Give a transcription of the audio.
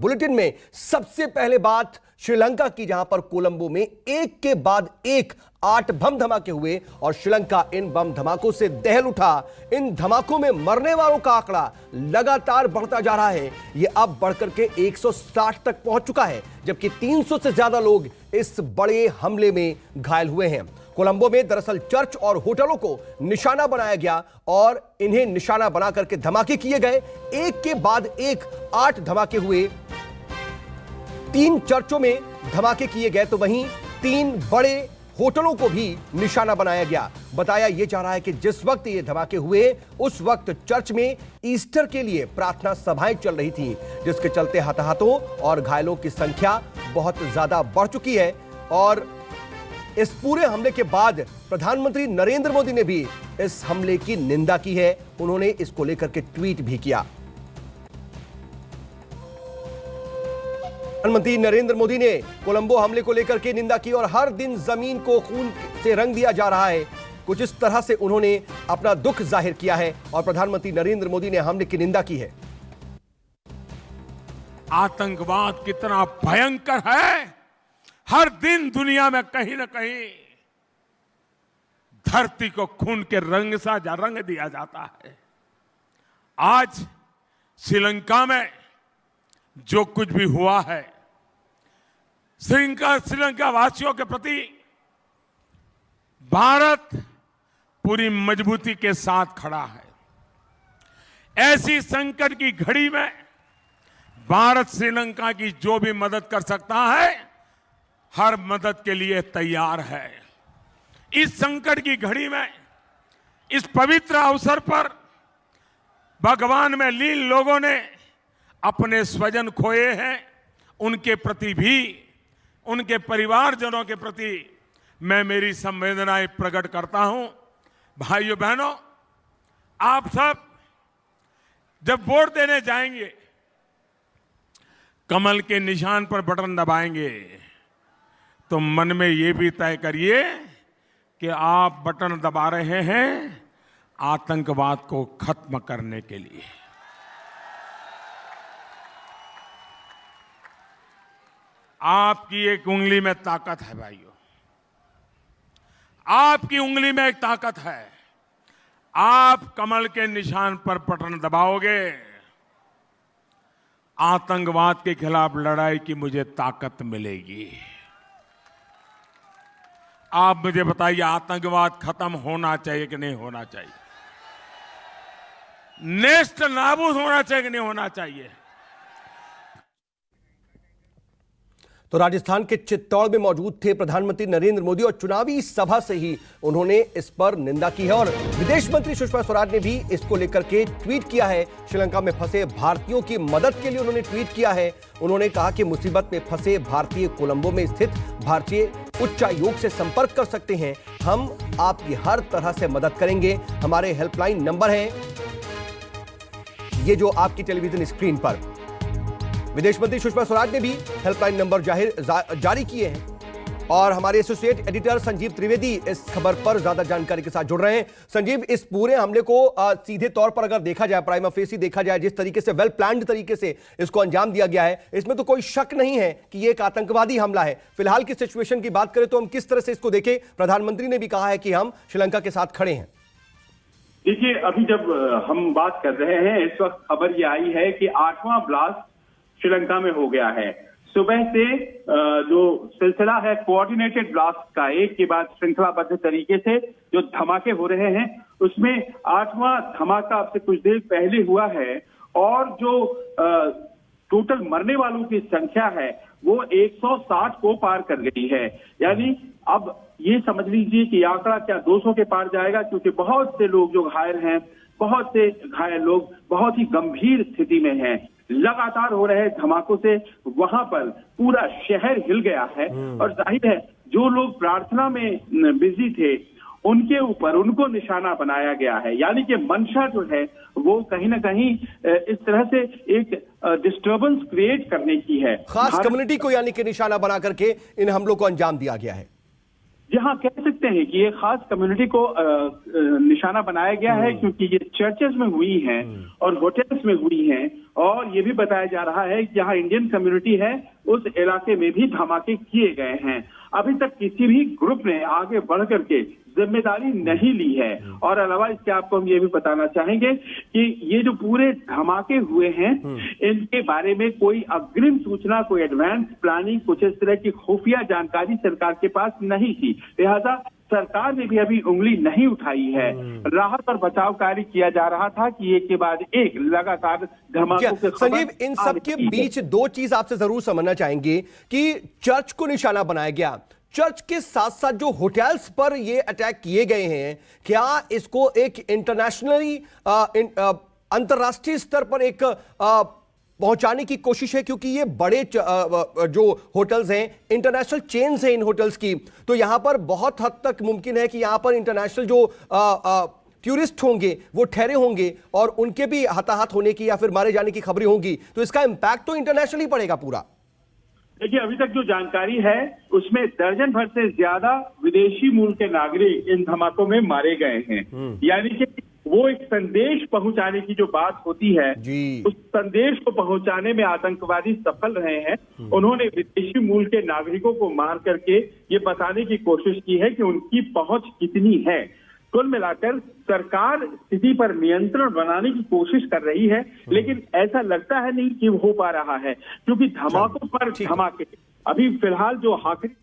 Bulletin में सबसे पहले बात श्रीलंका की, जहां पर कोलंबो में एक के बाद एक 8 बम धमाके हुए और श्रीलंका इन बम धमाकों से दहल उठा। इन धमाकों में मरने वालों का आंकड़ा लगातार बढ़ता जा रहा है। यह अब बढ़कर के 160 तक पहुंच चुका है, जबकि 300 से ज्यादा लोग इस बड़े हमले में घायल हुए हैं। कोलंबो में दरअसल चर्च और होटलों को निशाना बनाया गया और इन्हें निशाना बना करके धमाके किए गए। एक के बाद एक 8 धमाके हुए। 3 चर्चों में धमाके किए गए तो वहीं 3 बड़े होटलों को भी निशाना बनाया गया। बताया यह जा रहा है कि जिस वक्त ये धमाके हुए उस वक्त चर्च में ईस्टर के लिए प्रार्थना सभाएं चल रही थी, जिसके चलते हताहतों और घायलों की संख्या बहुत ज्यादा बढ़ चुकी है। और इस पूरे हमले के बाद प्रधानमंत्री नरेंद्र मोदी ने भी इस हमले की निंदा की है। उन्होंने इसको लेकर के ट्वीट भी किया। प्रधानमंत्री नरेंद्र मोदी ने कोलंबो हमले को लेकर के निंदा की और हर दिन जमीन को खून से रंग दिया जा रहा है, कुछ इस तरह से उन्होंने अपना दुख जाहिर किया है और प्रधानमंत्री नरेंद्र मोदी ने हमले की निंदा की है। आतंकवाद कितना भयंकर है, हर दिन दुनिया में कहीं ना कहीं धरती को खून के रंग सा रंग दिया जाता है। आज श्रीलंका में जो कुछ भी हुआ है, श्रीलंका वासियों के प्रति भारत पूरी मजबूती के साथ खड़ा है। ऐसी संकट की घड़ी में भारत श्रीलंका की जो भी मदद कर सकता है, हर मदद के लिए तैयार है। इस संकट की घड़ी में, इस पवित्र अवसर पर भगवान में लीन लोगों ने अपने स्वजन खोए हैं, उनके प्रति भी, उनके परिवारजनों के प्रति मैं मेरी संवेदनाएं प्रकट करता हूं। भाइयों बहनों, आप सब जब वोट देने जाएंगे, कमल के निशान पर बटन दबाएंगे तो मन में ये भी तय करिए कि आप बटन दबा रहे हैं आतंकवाद को खत्म करने के लिए। आपकी एक उंगली में ताकत है भाइयों, आपकी उंगली में एक ताकत है। आप कमल के निशान पर बटन दबाओगे, आतंकवाद के खिलाफ लड़ाई की मुझे ताकत मिलेगी। आप मुझे बताइए, आतंकवाद खत्म होना चाहिए कि नहीं होना चाहिए? नेस्त नाबूद होना चाहिए कि नहीं होना चाहिए? तो राजस्थान के चित्तौड़ में मौजूद थे प्रधानमंत्री नरेंद्र मोदी और चुनावी सभा से ही उन्होंने इस पर निंदा की है और विदेश मंत्री सुषमा स्वराज ने भी इसको लेकर के ट्वीट किया है। श्रीलंका में फंसे भारतीयों की मदद के लिए उन्होंने ट्वीट किया है। उन्होंने कहा कि मुसीबत में फंसे भारतीय कोलंबो में स्थित भारतीय उच्चायोग से संपर्क कर सकते हैं। हम आपकी हर तरह से मदद करेंगे। हमारे हेल्पलाइन नंबर है ये जो आपकी टेलीविजन स्क्रीन पर। विदेश मंत्री सुषमा स्वराज ने भी हेल्पलाइन नंबर जारी किए हैं और हमारे एसोसिएट एडिटर संजीव त्रिवेदी इस खबर पर ज्यादा जानकारी के साथ जुड़ रहे हैं। संजीव, इस पूरे हमले को सीधे तौर पर अगर देखा जाए, प्राइमा फेसी देखा जाए, जिस तरीके से वेल प्लान्ड तरीके से इसको अंजाम दिया गया है, इसमें तो कोई शक नहीं है कि ये एक आतंकवादी हमला है। फिलहाल की सिचुएशन की बात करें तो हम किस तरह से इसको देखें? प्रधानमंत्री ने भी कहा है कि हम श्रीलंका के साथ खड़े हैं। देखिए, अभी जब हम बात कर रहे हैं, इस वक्त खबर यह आई है कि 8वां ब्लास्ट श्रीलंका में हो गया है। सुबह से जो सिलसिला है कोऑर्डिनेटेड ब्लास्ट का, एक के बाद श्रृंखलाबद्ध तरीके से जो धमाके हो रहे हैं, उसमें 8वां धमाका अब से कुछ देर पहले हुआ है और जो टोटल मरने वालों की संख्या है वो 160 को पार कर गई है। यानी अब ये समझ लीजिए कि आंकड़ा क्या 200 के पार जाएगा, क्योंकि बहुत से लोग जो घायल हैं, बहुत से घायल लोग बहुत ही गंभीर स्थिति में हैं। लगातार हो रहे धमाकों से वहां पर पूरा शहर हिल गया है और जाहिर है जो लोग प्रार्थना में बिजी थे उनके ऊपर उनको निशाना बनाया गया है। यानी कि मंशा जो है वो कहीं ना कहीं इस तरह से एक डिस्टर्बेंस क्रिएट करने की है। खास कम्युनिटी को यानी कि निशाना बना करके इन हमलों को अंजाम दिया गया है। जहां कह सकते हैं कि ये खास कम्युनिटी को निशाना बनाया गया है, क्योंकि ये चर्चेस में हुई हैं और होटल्स में हुई हैं और ये भी बताया जा रहा है कि जहां इंडियन कम्युनिटी है उस इलाके में भी धमाके किए गए हैं। अभी तक किसी भी ग्रुप ने आगे बढ़ करके जिम्मेदारी नहीं ली है। और अलावा इसके आपको हम ये भी बताना चाहेंगे कि ये जो पूरे धमाके हुए हैं इनके बारे में कोई अग्रिम सूचना, कोई एडवांस प्लानिंग, कुछ इस तरह की खुफिया जानकारी सरकार के पास नहीं थी। लिहाजा सरकार ने भी अभी उंगली नहीं उठाई है। राहत और बचाव कार्य किया जा रहा था कि एक के बाद एक लगातार धमाकों के खबर संजीव, इन सब के बीच दो चीज आपसे जरूर समझना चाहेंगे कि चर्च को निशाना बनाया गया, चर्च के साथ साथ जो होटल्स पर ये अटैक किए गए हैं, क्या इसको एक इंटरनेशनली अंतरराष्ट्रीय स्तर पर एक पहुंचाने की कोशिश है? क्योंकि ये बड़े जो होटल्स हैं, इंटरनेशनल चेन्स हैं इन होटल्स की, तो यहां पर बहुत हद तक मुमकिन है कि यहां पर इंटरनेशनल जो टूरिस्ट होंगे वो ठहरे होंगे और उनके भी हताहत होने की या फिर मारे जाने की खबरें होंगी, तो इसका इंपैक्ट तो इंटरनेशनली पड़ेगा पूरा। देखिए, अभी तक जो जानकारी है उसमें दर्जन भर से ज्यादा विदेशी मूल के नागरिक इन धमाकों में मारे गए हैं। यानी कि वो एक संदेश पहुंचाने की जो बात होती है उस संदेश को पहुंचाने में आतंकवादी सफल रहे हैं। उन्होंने विदेशी मूल के नागरिकों को मार करके ये बताने की कोशिश की है कि उनकी पहुंच कितनी है। कुल मिलाकर सरकार स्थिति पर नियंत्रण बनाने की कोशिश कर रही है, लेकिन ऐसा लगता है नहीं कि हो पा रहा है, क्योंकि धमाकों पर धमाके अभी फिलहाल जो आखिरी